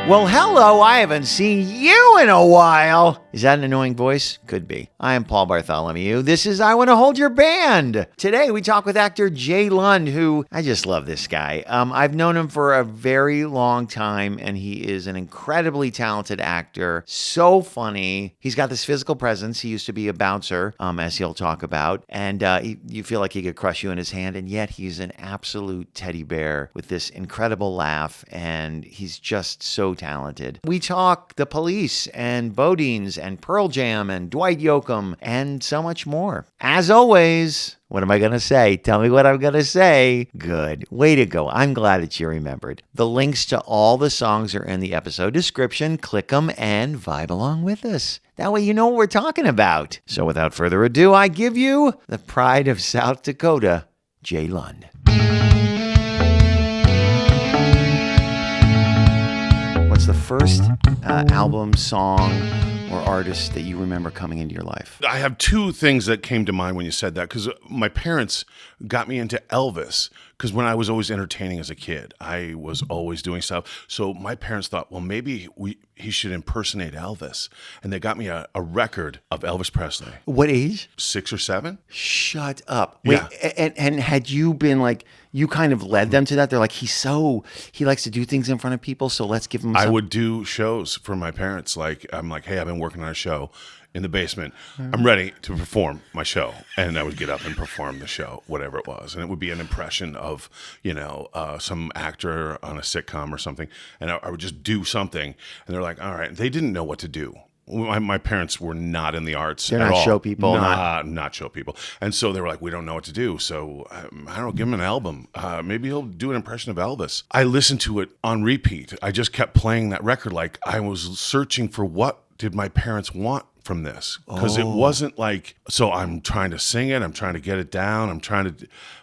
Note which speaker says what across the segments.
Speaker 1: Well, hello, I haven't seen you in a while. Is that an annoying voice? Could be. I am Paul Bartholomew. This is I Want to Hold Your Band. Today we talk with actor Jay Lund, who I just love this guy. I've known him for a very long time, and he is an incredibly talented actor. So funny. He's got this physical presence. He used to be a bouncer, as he'll talk about, and you feel like he could crush you in his hand, and yet he's an absolute teddy bear with this incredible laugh, and he's just so talented. We talk The Police and Bodines and Pearl Jam and Dwight Yoakam and so much more. As always, what am I going to say? Tell me what I'm going to say. Good. Way to go. I'm glad that you remembered. The links to all the songs are in the episode description. Click them and vibe along with us. That way you know what we're talking about. So without further ado, I give you the pride of South Dakota, Jay Lund. What's the first album, song, or artist that you remember coming into your life?
Speaker 2: I have two things that came to mind when you said that, because my parents got me into Elvis, because when I was always entertaining as a kid, I was always doing stuff. So my parents thought, well, maybe he should impersonate Elvis. And they got me a record of Elvis Presley.
Speaker 1: What age?
Speaker 2: 6 or 7.
Speaker 1: Shut up. Wait,
Speaker 2: Yeah.
Speaker 1: and had you been like, you kind of led them to that? They're like, he likes to do things in front of people, so let's give him
Speaker 2: I would do shows for my parents. I'm like, hey, I've been working on a show in the basement. I'm ready to perform my show. And I would get up and perform the show, whatever it was. And it would be an impression of, some actor on a sitcom or something. And I would just do something. And they're like, all right. They didn't know what to do. My parents were not in the arts.
Speaker 1: They're
Speaker 2: at
Speaker 1: not
Speaker 2: all.
Speaker 1: show people.
Speaker 2: Not show people. And so they were like, we don't know what to do. So I don't know, give him an album. Maybe he'll do an impression of Elvis. I listened to it on repeat. I just kept playing that record. Like I was searching for what did my parents want from this, because it wasn't like, so I'm trying to sing it, I'm trying to get it down,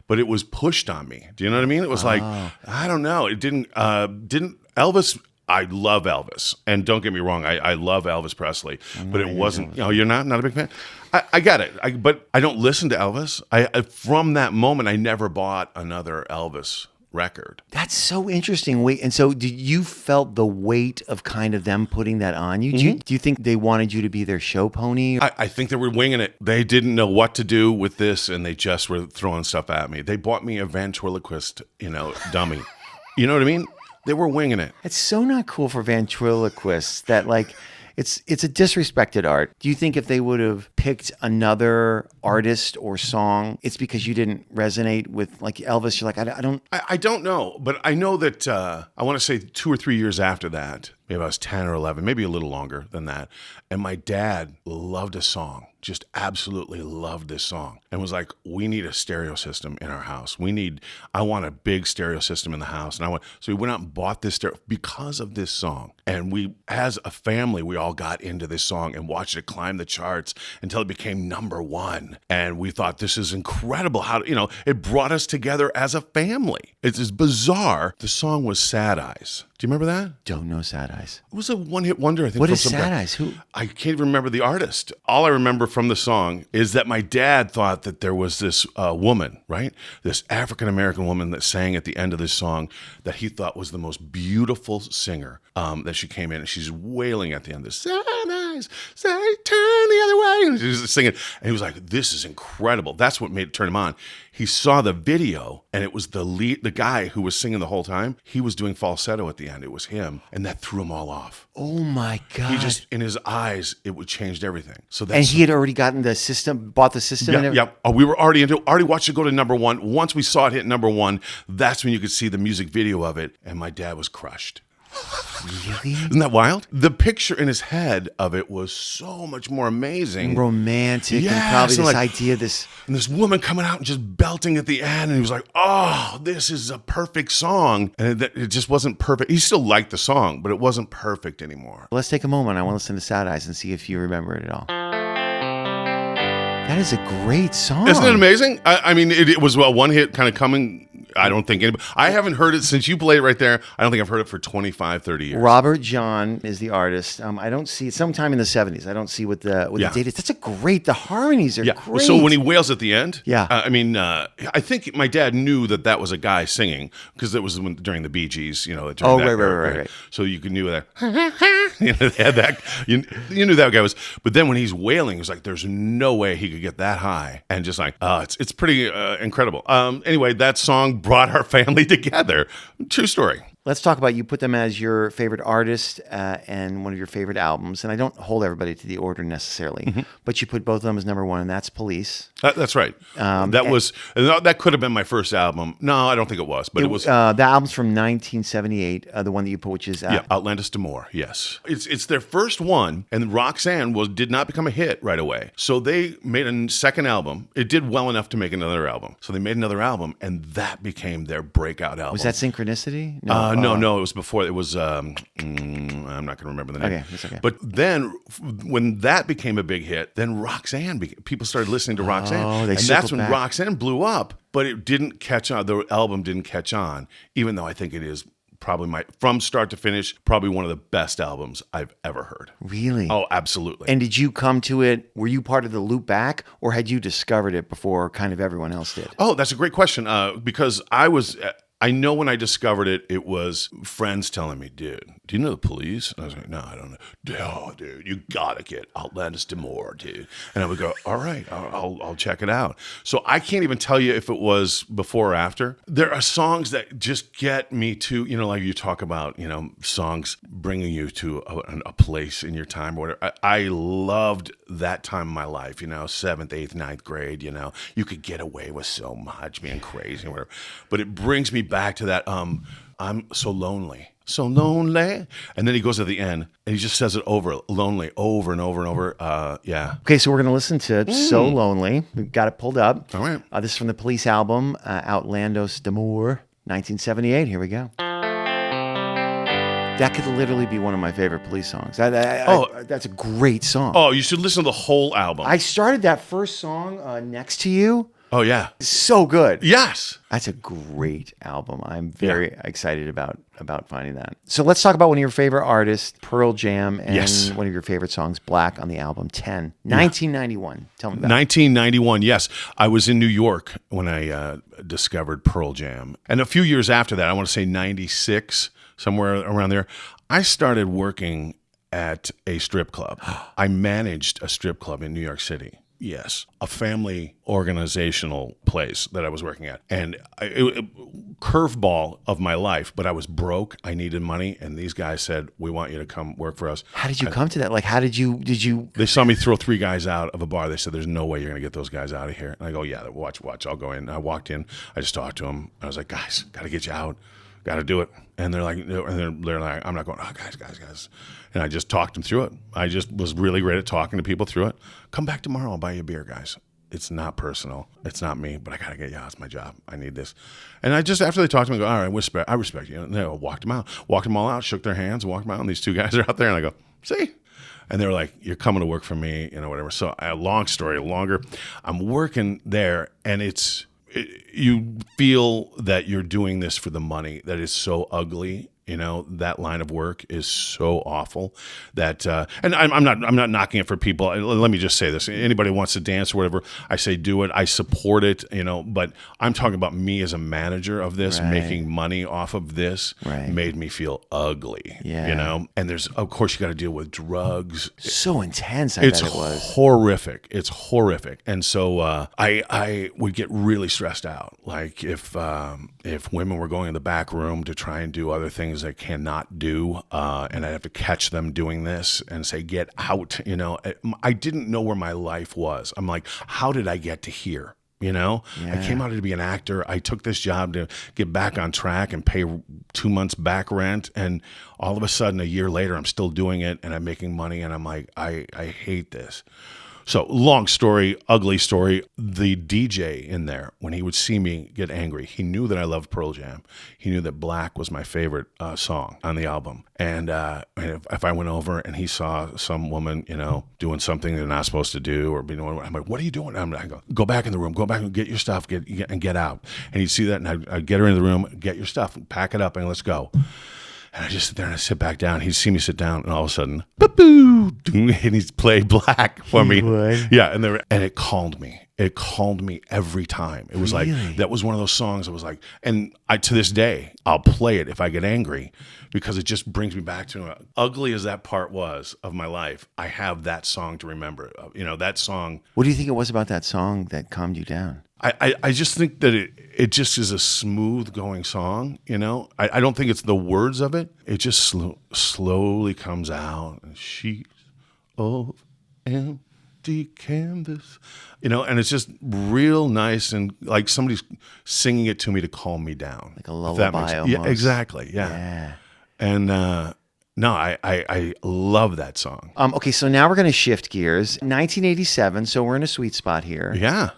Speaker 2: but it was pushed on me. Do you know what I mean? It was like, I don't know. It didn't Elvis. I love Elvis, and don't get me wrong, I love Elvis Presley, but it wasn't. You're not a big fan. I get it, but I don't listen to Elvis. From that moment, I never bought another Elvis record.
Speaker 1: That's so interesting. Wait, and so did you felt the weight of kind of them putting that on you? Mm-hmm. Do you think they wanted you to be their show pony?
Speaker 2: I think they were winging it. They didn't know what to do with this, and they just were throwing stuff at me. They bought me a ventriloquist, dummy. You know what I mean? They were winging it.
Speaker 1: It's so not cool for ventriloquists that it's a disrespected art. Do you think if they would have picked another artist or song, it's because you didn't resonate with like Elvis? You're like,
Speaker 2: I don't know, but I know that I want to say 2 or 3 years after that, maybe I was 10 or 11, maybe a little longer than that, and my dad loved a song, just absolutely loved this song, and was like, we need a stereo system in our house. I want a big stereo system in the house. So we went out and bought this stereo because of this song. And we, as a family, we all got into this song and watched it climb the charts until it became #1. And we thought, this is incredible. How, it brought us together as a family. It's bizarre. The song was Sad Eyes. Do you remember that?
Speaker 1: Don't know Sad Eyes.
Speaker 2: It was a one-hit wonder, I think.
Speaker 1: What is Sad Eyes? Who?
Speaker 2: I can't even remember the artist. All I remember from the song is that my dad thought that there was this woman, right? This African-American woman that sang at the end of this song that he thought was the most beautiful singer, that she came in and she's wailing at the end. This Sad Eyes, say turn the other way. And she's singing. And he was like, this is incredible. That's what made it turn him on. He saw the video, and it was the guy who was singing the whole time. He was doing falsetto at the end. It was him, and that threw him all off.
Speaker 1: Oh my God!
Speaker 2: He just, in his eyes, it would changed everything.
Speaker 1: And he had already gotten the system, bought the system.
Speaker 2: Yeah. We were already watched it go to #1. Once we saw it hit #1, that's when you could see the music video of it, and my dad was crushed.
Speaker 1: Really?
Speaker 2: Isn't that wild? The picture in his head of it was so much more amazing.
Speaker 1: Romantic, and probably this idea,
Speaker 2: And this woman coming out and just belting at the end, and he was like, oh, this is a perfect song. And it just wasn't perfect. He still liked the song, but it wasn't perfect anymore.
Speaker 1: Let's take a moment. I want to listen to Sad Eyes and see if you remember it at all. That is a great song.
Speaker 2: Isn't it amazing? I mean, it was a one hit kind of coming I don't think anybody. I haven't heard it since you played it right there. I don't think I've heard it for 25, 30 years.
Speaker 1: Robert John is the artist. I don't see it sometime in the 70s. I don't see what the date is. That's a great. The harmonies are great.
Speaker 2: So when he wails at the end,
Speaker 1: Yeah.
Speaker 2: I think my dad knew that was a guy singing because it was during the Bee Gees, during that
Speaker 1: right, right.
Speaker 2: So you knew that. They had that. You knew that guy was. But then when he's wailing, it's like there's no way he could get that high, and just like it's pretty incredible. Anyway, that song brought our family together. True story.
Speaker 1: Let's talk about, you put them as your favorite artist and one of your favorite albums. And I don't hold everybody to the order necessarily, but you put both of them as number one, and that's Police.
Speaker 2: That's right. That could have been my first album. No, I don't think it was, but it was.
Speaker 1: The album's from 1978, the one that you put, which is...
Speaker 2: Outlandish D'Amour, yes. It's their first one, and Roxanne did not become a hit right away. So they made a second album. It did well enough to make another album. So they made another album, and that became their breakout album.
Speaker 1: Was that Synchronicity?
Speaker 2: No, it was before. It was, I'm not going to remember the name.
Speaker 1: Okay, that's okay.
Speaker 2: But then when that became a big hit, then Roxanne, people started listening to Roxanne.
Speaker 1: Oh,
Speaker 2: and that's when Roxanne blew up, but it didn't catch on. The album didn't catch on, even though I think it is probably from start to finish, probably one of the best albums I've ever heard.
Speaker 1: Really?
Speaker 2: Oh, absolutely.
Speaker 1: And did you come to it, were you part of the loop back, or had you discovered it before kind of everyone else did?
Speaker 2: Oh, that's a great question, because I know when I discovered it, it was friends telling me, dude, do you know the Police? And I was like, no, I don't know. Oh, dude, you gotta get Outlandish D'Amour, dude. And I would go, all right, I'll check it out. So I can't even tell you if it was before or after. There are songs that just get me to, like you talk about, songs bringing you to a place in your time or whatever. I loved that time of my life, 7th, 8th, 9th grade, you could get away with so much, being crazy or whatever. But it brings me back to that, I'm so lonely. So lonely. And then he goes at the end and he just says it lonely, over and over and over. Yeah.
Speaker 1: Okay, so we're going to listen to So Lonely. We've got it pulled up.
Speaker 2: All right.
Speaker 1: This is from the Police album, Outlandish D'Amour, 1978. Here we go. That could literally be one of my favorite Police songs. That's a great song.
Speaker 2: Oh, you should listen to the whole album.
Speaker 1: I started that first song, Next to You.
Speaker 2: Oh, yeah.
Speaker 1: So good.
Speaker 2: Yes.
Speaker 1: That's a great album. I'm very excited about finding that. So let's talk about one of your favorite artists, Pearl Jam, and one of your favorite songs, Black, on the album 10. 1991. Tell me about
Speaker 2: 1991, yes. I was in New York when I discovered Pearl Jam. And a few years after that, I want to say 96, somewhere around there, I started working at a strip club. I managed a strip club in New York City. Yes, a family organizational place that I was working at. And curveball of my life, but I was broke. I needed money. And these guys said, we want you to come work for us.
Speaker 1: How did you come to that? Like, did you?
Speaker 2: They saw me throw 3 guys out of a bar. They said, there's no way you're going to get those guys out of here. And I go, yeah, watch. I'll go in. I walked in. I just talked to them. I was like, guys, got to get you out. Got to do it. And they're like, I'm not going, oh, guys. And I just talked them through it. I just was really great at talking to people through it. Come back tomorrow. I'll buy you a beer, guys. It's not personal. It's not me, but I got to get you out. It's my job. I need this. And I just, after they talked to me, I go, all right, I respect you. And they walked them out. Walked them all out, shook their hands, walked them out. And these 2 guys are out there. And I go, see? And they were like, you're coming to work for me, whatever. So long story longer. I'm working there, and you feel that you're doing this for the money. That is so ugly. That line of work is so awful that, and I'm not knocking it for people. Let me just say this. Anybody who wants to dance or whatever, I say do it. I support it, but I'm talking about me as a manager of this, making money off of this made me feel ugly, and there's, of course, you got to deal with drugs.
Speaker 1: So intense. I bet it was
Speaker 2: horrific. It's horrific. And so, I would get really stressed out. Like if women were going in the back room to try and do other things I cannot do, and I'd have to catch them doing this and say, get out. I didn't know where my life was. I'm like, how did I get to here? I came out to be an actor. I took this job to get back on track and pay 2 months back rent. And all of a sudden, a year later, I'm still doing it and I'm making money. And I'm like, I hate this. So long story, ugly story. The DJ in there, when he would see me get angry, he knew that I loved Pearl Jam. He knew that Black was my favorite song on the album. And if I went over and he saw some woman, doing something they're not supposed to do, or I'm like, what are you doing? I go back in the room, go back and get your stuff, get out. And he'd see that, and I'd get her in the room, get your stuff, pack it up, and let's go. And I just sit there and I sit back down. He'd see me sit down, and all of a sudden, boo, and he'd play Black for me. Yeah, and it calmed me. It calmed me every time. It was like, that was one of those songs. I was like, and to this day, I'll play it if I get angry, because it just brings me back to ugly as that part was of my life. I have that song to remember. That song.
Speaker 1: What do you think it was about that song that calmed you down?
Speaker 2: I just think that it just is a smooth going song, I don't think it's the words of it. It just slowly comes out, and sheets of empty canvas, and it's just real nice, and like somebody's singing it to me to calm me down.
Speaker 1: Like a lullaby almost.
Speaker 2: Yeah, exactly. Yeah. And no, I love that song.
Speaker 1: Okay, so now we're going to shift gears. 1987, so we're in a sweet spot here.
Speaker 2: Yeah.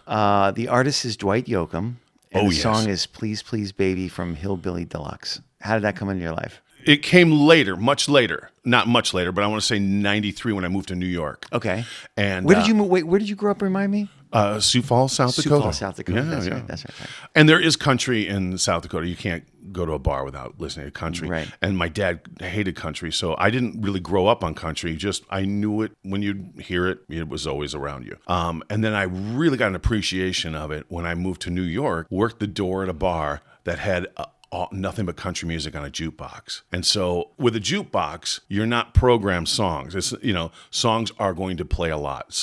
Speaker 1: The artist is Dwight Yoakam, and the
Speaker 2: yes.
Speaker 1: song is Please Please Baby from Hillbilly Deluxe. How did that come into your life?
Speaker 2: It came later, much later. Not much later, but I want to say 93 when I moved to New York.
Speaker 1: Okay.
Speaker 2: And
Speaker 1: where did you move? Wait, where did you grow up? Remind me.
Speaker 2: Sioux Falls, South Dakota.
Speaker 1: Sioux Falls, South Dakota.
Speaker 2: Yeah,
Speaker 1: That's right.
Speaker 2: And there is country in South Dakota. You can't go to a bar without listening to country.
Speaker 1: Right.
Speaker 2: And my dad hated country, so I didn't really grow up on country. Just I knew it when you'd hear it. It was always around you. And then I really got an appreciation of it when I moved to New York. Worked the door at a bar that had nothing but country music on a jukebox. And so with a jukebox, you're not programmed songs. It's, songs are going to play a lot.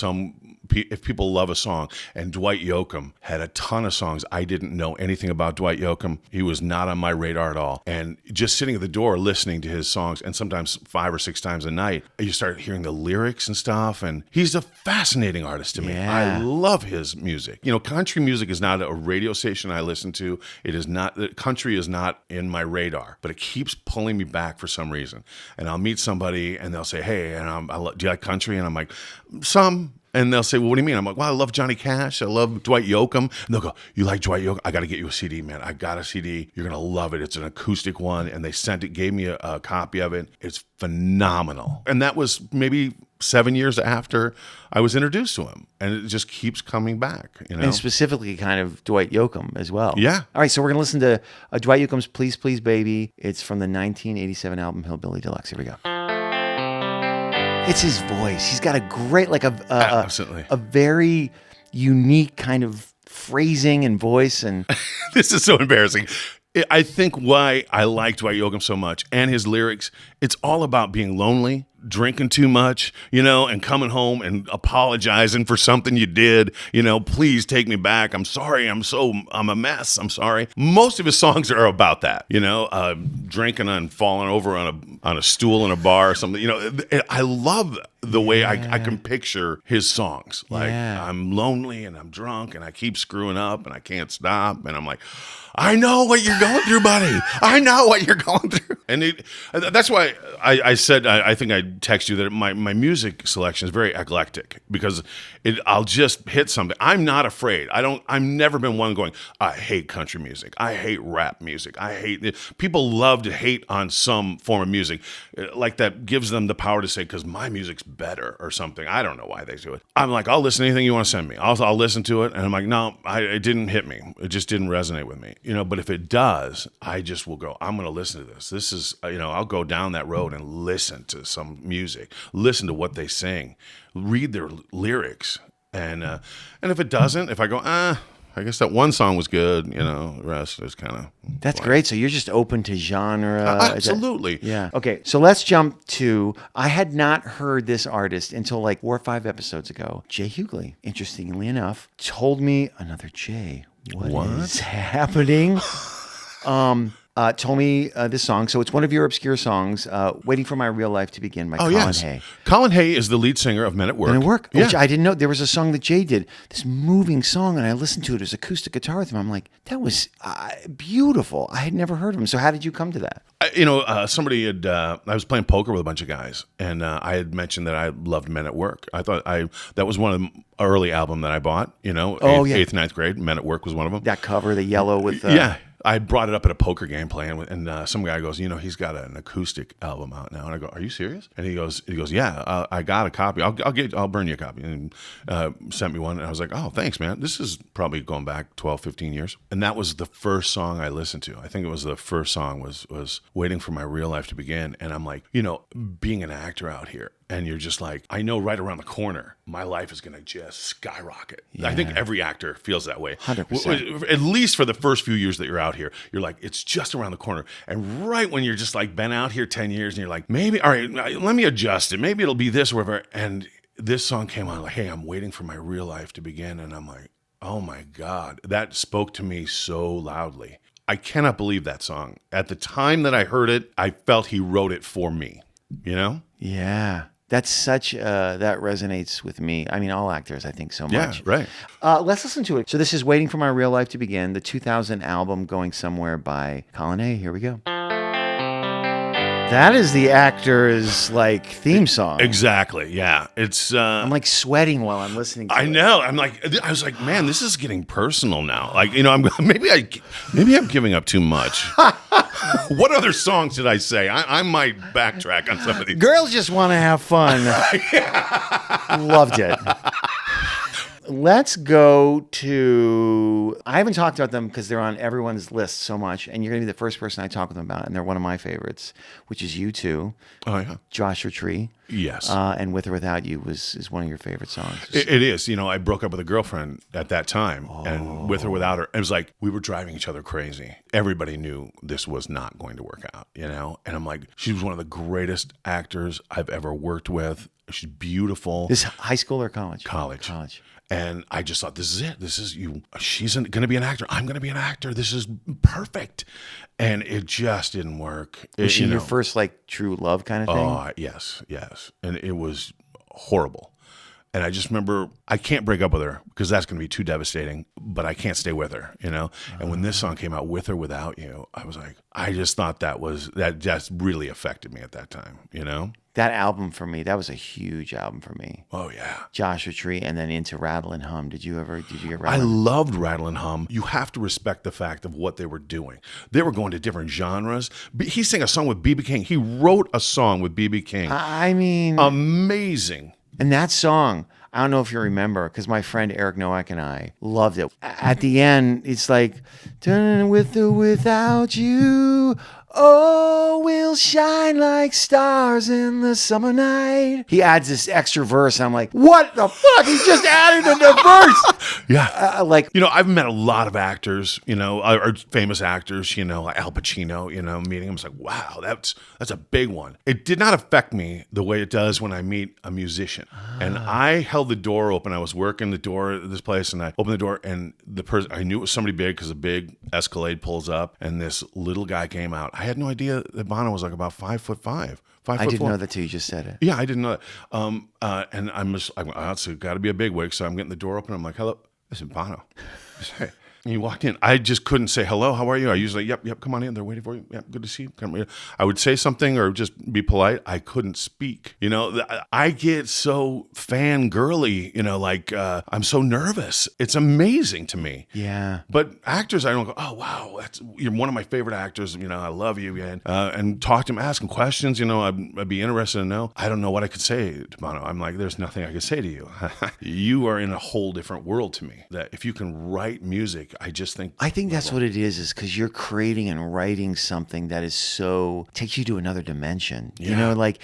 Speaker 2: If people love a song, and Dwight Yoakam had a ton of songs. I didn't know anything about Dwight Yoakam. He was not on my radar at all. And just sitting at the door listening to his songs, and sometimes 5 or 6 times a night, you start hearing the lyrics and stuff. And he's a fascinating artist to me.
Speaker 1: Yeah.
Speaker 2: I love his music. Country music is not a radio station I listen to. It is not. Country is not in my radar, but it keeps pulling me back for some reason. And I'll meet somebody, and they'll say, "Hey, and do you like country?" And I'm like, "Some." And they'll say, "Well, what do you mean?" I'm like, "Well, I love Johnny Cash. I love Dwight Yoakam." And they'll go, "You like Dwight Yoakam? I got to get you a CD, man. I got a CD. You're going to love it. It's an acoustic one." And they gave me a copy of it. It's phenomenal. And that was maybe 7 years after I was introduced to him. And it just keeps coming back,
Speaker 1: And specifically kind of Dwight Yoakam as well.
Speaker 2: Yeah.
Speaker 1: All right, so we're going to listen to Dwight Yoakam's Please Please Baby. It's from the 1987 album Hillbilly Deluxe. Here we go. It's his voice. He's got a great,
Speaker 2: absolutely,
Speaker 1: a very unique kind of phrasing and voice. And
Speaker 2: this is so embarrassing. I think why I like Dwight Yoakam so much and his lyrics, it's all about being lonely, drinking too much, and coming home and apologizing for something you did. Please take me back. I'm sorry. I'm a mess. I'm sorry. Most of his songs are about that, drinking and falling over on a stool in a bar or something. I love the way I can picture his songs. Like, I'm lonely and I'm drunk and I keep screwing up and I can't stop. And I'm like, I know what you're going through, buddy. I know what you're going through. And that's why I said, I think I text you that my music selection is very eclectic, because I'll just hit something. I'm not afraid. I've never been one going, I hate country music. I hate rap music. People love to hate on some form of music. Like that gives them the power to say, because my music's better or something. I don't know why they do it. I'm like, I'll listen to anything you want to send me. I'll listen to it. And I'm like, no, it didn't hit me. It just didn't resonate with me. But if it does, I just will go, I'm going to listen to this. This is, I'll go down that road and listen to some music, listen to what they sing, read their lyrics. And if it doesn't, if I go, I guess that one song was good, the rest is kind of...
Speaker 1: That's great. So you're just open to genre.
Speaker 2: Absolutely.
Speaker 1: Yeah. Okay, so let's jump to, I had not heard this artist until like 4 or 5 episodes ago. Jay Hughley, interestingly enough, told me, another Jay, what is happening? told me this song. So it's one of your obscure songs, "Waiting for My Real Life to Begin" by Colin Hay.
Speaker 2: Colin Hay is the lead singer of Men at Work.
Speaker 1: Men at Work,
Speaker 2: Yeah.
Speaker 1: which I didn't know. There was a song that Jay did, this moving song, and I listened to it as acoustic guitar with him. I'm like, that was beautiful. I had never heard of him. So how did you come to that?
Speaker 2: Somebody had. I was playing poker with a bunch of guys, and I had mentioned that I loved Men at Work. I thought that was one of the early album that I bought. Eighth, ninth grade. Men at Work was one of them.
Speaker 1: That cover, the yellow with.
Speaker 2: Yeah. I brought it up at a poker game playing, and some guy goes, he's got an acoustic album out now. And I go, are you serious? And he goes, yeah, I got a copy. I'll burn you a copy. And sent me one. And I was like, oh, thanks, man. This is probably going back 12, 15 years. And that was the first song I listened to. I think it was the first song was Waiting for My Real Life to Begin. And I'm like, being an actor out here, and you're just like, I know right around the corner, my life is going to just skyrocket. Yeah. I think every actor feels that way.
Speaker 1: 100%.
Speaker 2: At least for the first few years that you're out here, you're like, it's just around the corner. And right when you're just like been out here 10 years and you're like, maybe, all right, let me adjust it. Maybe it'll be this or whatever. And this song came on like, hey, I'm waiting for my real life to begin. And I'm like, oh my God, that spoke to me so loudly. I cannot believe that song. At the time that I heard it, I felt he wrote it for me,
Speaker 1: Yeah. That's such, that resonates with me. I mean, all actors, I think, so much.
Speaker 2: Yeah, right.
Speaker 1: Let's listen to it. So this is Waiting for My Real Life to Begin, the 2000 album Going Somewhere by Colin Hay. Here we go. That is the actor's theme song.
Speaker 2: Exactly. Yeah. It's.
Speaker 1: I'm sweating while I'm listening to it.
Speaker 2: I know. I was like, man, this is getting personal now. Maybe I'm giving up too much. What other songs did I say? I might backtrack on some of these.
Speaker 1: Girls just want to have fun. Loved it. Let's go to, I haven't talked about them because they're on everyone's list so much, and you're going to be the first person I talk with them about, and they're one of my favorites, which is U2.
Speaker 2: Oh, yeah.
Speaker 1: Joshua Tree.
Speaker 2: Yes.
Speaker 1: And With or Without You is one of your favorite songs.
Speaker 2: It is. I broke up with a girlfriend at that time, and with or without her, it was like we were driving each other crazy. Everybody knew this was not going to work out, And I'm like, she was one of the greatest actors I've ever worked with. She's beautiful.
Speaker 1: This high school or college?
Speaker 2: College. And I just thought, this is it. This is you. She's going to be an actor. I'm going to be an actor. This is perfect. And it just didn't work.
Speaker 1: Was she your first true love kind of thing?
Speaker 2: Oh, yes. And it was horrible. And I just remember, I can't break up with her because that's going to be too devastating, but I can't stay with her, And when this song came out, With or Without You, I was like, I just thought that just really affected me at that time,
Speaker 1: That album for me, that was a huge album for me.
Speaker 2: Oh, yeah.
Speaker 1: Joshua Tree, and then into Rattle and Hum. Did you get Rattle?
Speaker 2: I loved Rattle and Hum. You have to respect the fact of what they were doing. They were going to different genres. He sang a song with B.B. King. He wrote a song with B.B. King.
Speaker 1: I mean...
Speaker 2: amazing.
Speaker 1: And that song, I don't know if you remember, because my friend Eric Nowak and I loved it. At the end, it's like, turning with or without you, oh, we'll shine like stars in the summer night. He adds this extra verse, and I'm like, what the fuck? He just added a verse.
Speaker 2: Yeah. I've met a lot of actors, or famous actors, Al Pacino, meeting him. It's like, wow, that's a big one. It did not affect me the way it does when I meet a musician. And I held the door open. I was working the door at this place, and I opened the door, and the person, I knew it was somebody big because a big Escalade pulls up, and this little guy came out. I had no idea that Bono was about 5'5".
Speaker 1: I didn't know that till you just said it.
Speaker 2: Yeah, I didn't know that. And it's got to be a big wig, so I'm getting the door open. I'm like, hello, this is Bono. And he walked in. I just couldn't say hello. How are you? I usually, yep, come on in. They're waiting for you. Yep, good to see you. Come here. I would say something or just be polite. I couldn't speak. I get so fangirly. I'm so nervous. It's amazing to me.
Speaker 1: Yeah.
Speaker 2: But actors, I don't go, oh wow, you're one of my favorite actors. I love you, and talk to him, ask him questions. I'd be interested to know. I don't know what I could say to Bono. I'm like, there's nothing I could say to you. You are in a whole different world to me. That if you can write music. I think
Speaker 1: that's what it is because you're creating and writing something that is so takes you to another dimension.
Speaker 2: Yeah.
Speaker 1: Like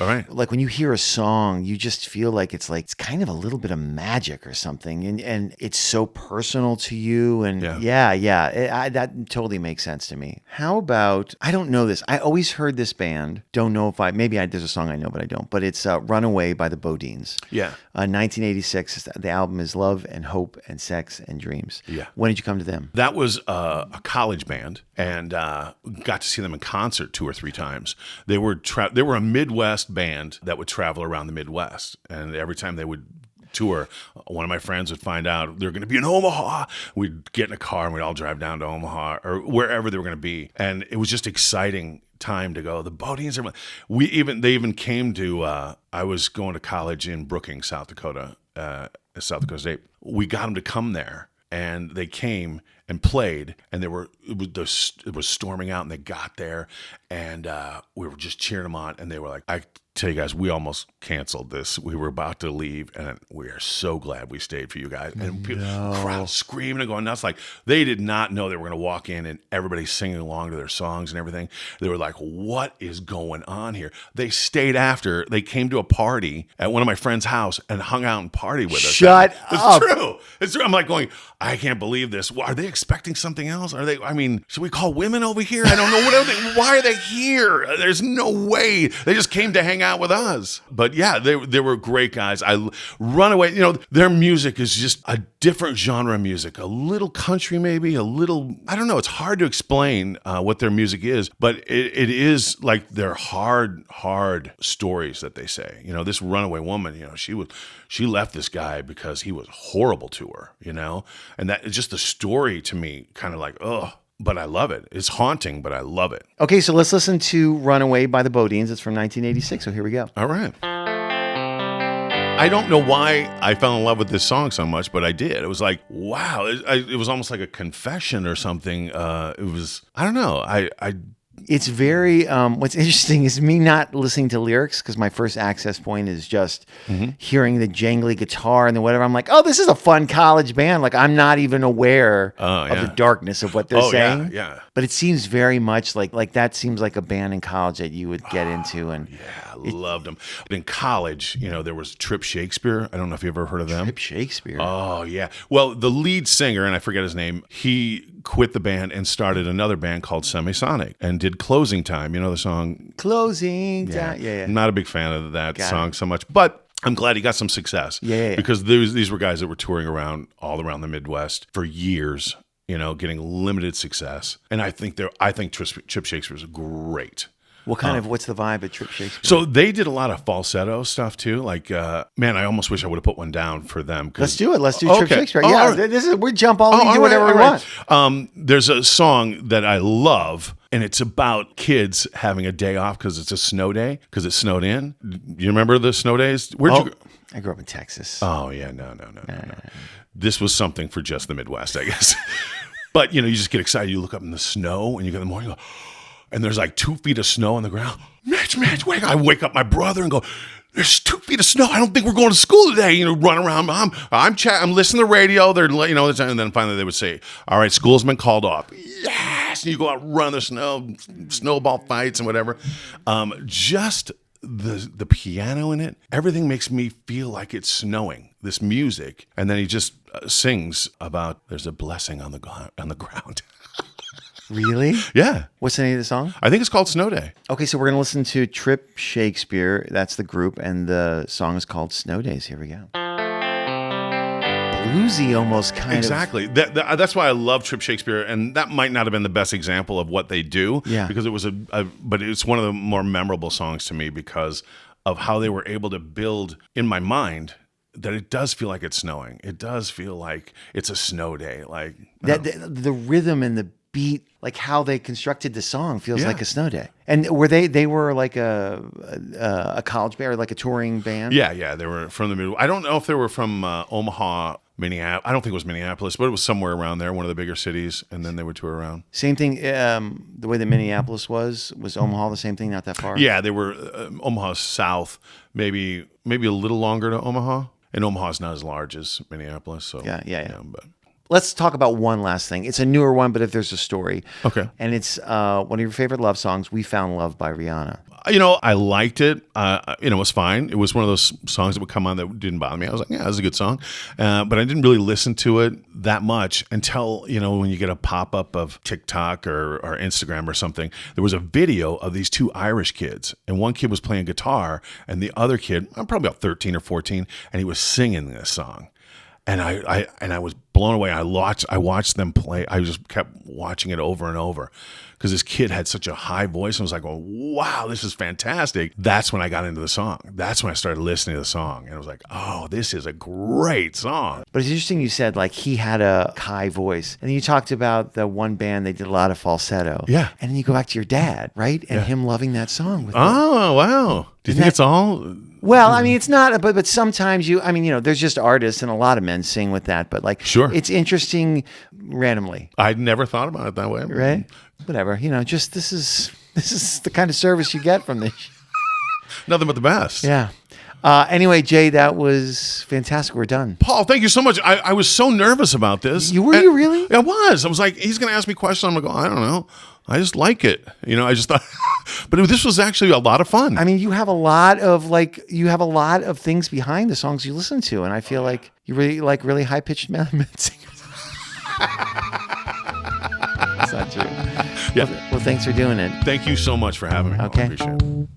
Speaker 1: when you hear a song, you just feel like it's kind of a little bit of magic or something, and it's so personal to you. And that totally makes sense to me. How about, I don't know this. I always heard this band. Don't know if there's a song I know, but I don't. But it's Runaway by the Bodines.
Speaker 2: Yeah.
Speaker 1: 1986. The album is Love and Hope and Sex and Dreams.
Speaker 2: Yeah.
Speaker 1: When did you come to them? them?
Speaker 2: That was a college band, and got to see them in concert 2 or 3 times. They were a Midwest band that would travel around the Midwest, and every time they would tour, one of my friends would find out they're going to be in Omaha. We'd get in a car and we'd all drive down to Omaha or wherever they were going to be, and it was just exciting time to go. The Bodines, they even came to. I was going to college in Brookings, South Dakota, South Dakota State. We got them to come there, and they came and played, and it was storming out, and they got there, and we were just cheering them on, and they were like, I tell you guys, we almost canceled this. We were about to leave, and we are so glad we stayed for you guys. And people, crowd screaming and going nuts. Like, they did not know they were going to walk in and everybody singing along to their songs and everything. They were like, what is going on here? They stayed after. They came to a party at one of my friend's house and hung out and partied with us.
Speaker 1: Shut up.
Speaker 2: It's true. It's true. I'm like going, I can't believe this. Are they expecting something else? Should we call women over here? I don't know. Why are they here? There's no way. They just came to hang out with us. But yeah, they were great guys. Runaway, their music is just a different genre of music, a little country, maybe a little, I don't know. It's hard to explain what their music is, but it is like their hard stories that they say. This Runaway Woman, she left this guy because he was horrible to her, and that is just the story to me, kind of like, ugh. But I love it. It's haunting, but I love it.
Speaker 1: Okay, so let's listen to Runaway by the Bodines. It's from 1986, so here we go.
Speaker 2: All right. I don't know why I fell in love with this song so much, but I did. It was like, wow. It was almost like a confession or something. It was, I don't know.
Speaker 1: It's very, what's interesting is me not listening to lyrics, because my first access point is just hearing the jangly guitar and the whatever. I'm like, oh, this is a fun college band. Like, I'm not even aware of the darkness of what they're saying.
Speaker 2: Yeah.
Speaker 1: But it seems very much like that seems like a band in college that you would get into. And
Speaker 2: yeah, I loved them. But in college, there was Trip Shakespeare. I don't know if you ever heard of them.
Speaker 1: Trip Shakespeare.
Speaker 2: Oh, yeah. Well, the lead singer, and I forget his name, he quit the band and started another band called Semisonic and did Closing Time. The song?
Speaker 1: Closing Time. Yeah.
Speaker 2: I'm not a big fan of that song so much, but I'm glad he got some success.
Speaker 1: Yeah.
Speaker 2: Because these were guys that were touring all around the Midwest for years, getting limited success. And I think Trip Shakespeare is great.
Speaker 1: What's the vibe at Trip Shakespeare?
Speaker 2: So they did a lot of falsetto stuff too. Like, man, I almost wish I would have put one down for them.
Speaker 1: Let's do it. Let's do Trip Shakespeare. Yeah,
Speaker 2: right.
Speaker 1: We jump all in, do whatever we want.
Speaker 2: There's a song that I love, and it's about kids having a day off because it's a snow day, because it snowed in. You remember the snow days? Where'd you go?
Speaker 1: I grew up in Texas.
Speaker 2: Oh, yeah. No. This was something for just the Midwest, I guess. But, you just get excited. You look up in the snow, and you get in the morning, you go, and there's like 2 feet of snow on the ground. Mitch, wake up. I wake up my brother and go, there's 2 feet of snow. I don't think we're going to school today. Run around. I'm listening to the radio. They're, and then finally they would say, all right, school's been called off. Yes. And you go out, run the snow, snowball fights and whatever. Just the piano in it, everything makes me feel like it's snowing, this music. And then he just sings about there's a blessing on the ground.
Speaker 1: Really?
Speaker 2: Yeah.
Speaker 1: What's the name of the song?
Speaker 2: I think it's called Snow Day.
Speaker 1: Okay, so we're going to listen to Trip Shakespeare. That's the group, and the song is called Snow Days. Here we go. Bluesy almost kind
Speaker 2: exactly.
Speaker 1: of.
Speaker 2: Exactly. That's why I love Trip Shakespeare, and that might not have been the best example of what they do.
Speaker 1: Yeah.
Speaker 2: Because it was but it's one of the more memorable songs to me because of how they were able to build in my mind that it does feel like it's snowing. It does feel like it's a snow day. Like
Speaker 1: the rhythm and the beat, like how they constructed the song feels like a snow day. And were they were like a college band or like a touring band?
Speaker 2: Yeah, they were from the Midwest. I don't know if they were from Omaha, Minneapolis. I don't think it was Minneapolis, but it was somewhere around there, one of the bigger cities, and then they would tour around.
Speaker 1: Same thing, the way that Minneapolis was Omaha the same thing, not that far?
Speaker 2: Yeah, they were Omaha south, maybe a little longer to Omaha. And Omaha's not as large as Minneapolis, so
Speaker 1: yeah.
Speaker 2: But
Speaker 1: let's talk about one last thing. It's a newer one, but if there's a story.
Speaker 2: Okay.
Speaker 1: And it's one of your favorite love songs, We Found Love by Rihanna.
Speaker 2: I liked it. It was fine. It was one of those songs that would come on that didn't bother me. I was like, yeah, that's a good song. But I didn't really listen to it that much until, when you get a pop-up of TikTok or Instagram or something. There was a video of these 2 Irish kids, and one kid was playing guitar, and the other kid, I'm probably about 13 or 14, and he was singing this song. And I was blown away. I watched them play. I just kept watching it over and over because this kid had such a high voice. I was like, oh, wow, this is fantastic. That's when I got into the song. That's when I started listening to the song. And I was like, oh, this is a great song.
Speaker 1: But it's interesting you said like he had a high voice. And then you talked about the one band, they did a lot of falsetto.
Speaker 2: Yeah.
Speaker 1: And then you go back to your dad, right? And him loving that song. With
Speaker 2: Oh, wow. Do you think it's all...
Speaker 1: Well, I mean, it's not, but sometimes there's just artists and a lot of men sing with that, but like,
Speaker 2: Sure.
Speaker 1: It's interesting randomly.
Speaker 2: I'd never thought about it that way.
Speaker 1: Right? Whatever, just this is the kind of service you get from this.
Speaker 2: Nothing but the best.
Speaker 1: Yeah. Anyway, Jay, that was fantastic. We're done.
Speaker 2: Paul, thank you so much. I was so nervous about this.
Speaker 1: You really?
Speaker 2: I was. I was like, he's going to ask me questions. I'm going to go, I don't know. I just like it. I just thought, but this was actually a lot of fun.
Speaker 1: I mean, you have a lot of things behind the songs you listen to. And I feel like you really like really high pitched men singers. That's not true.
Speaker 2: Yeah.
Speaker 1: Well, thanks for doing it.
Speaker 2: Thank you so much for having me.
Speaker 1: Okay.
Speaker 2: I appreciate it.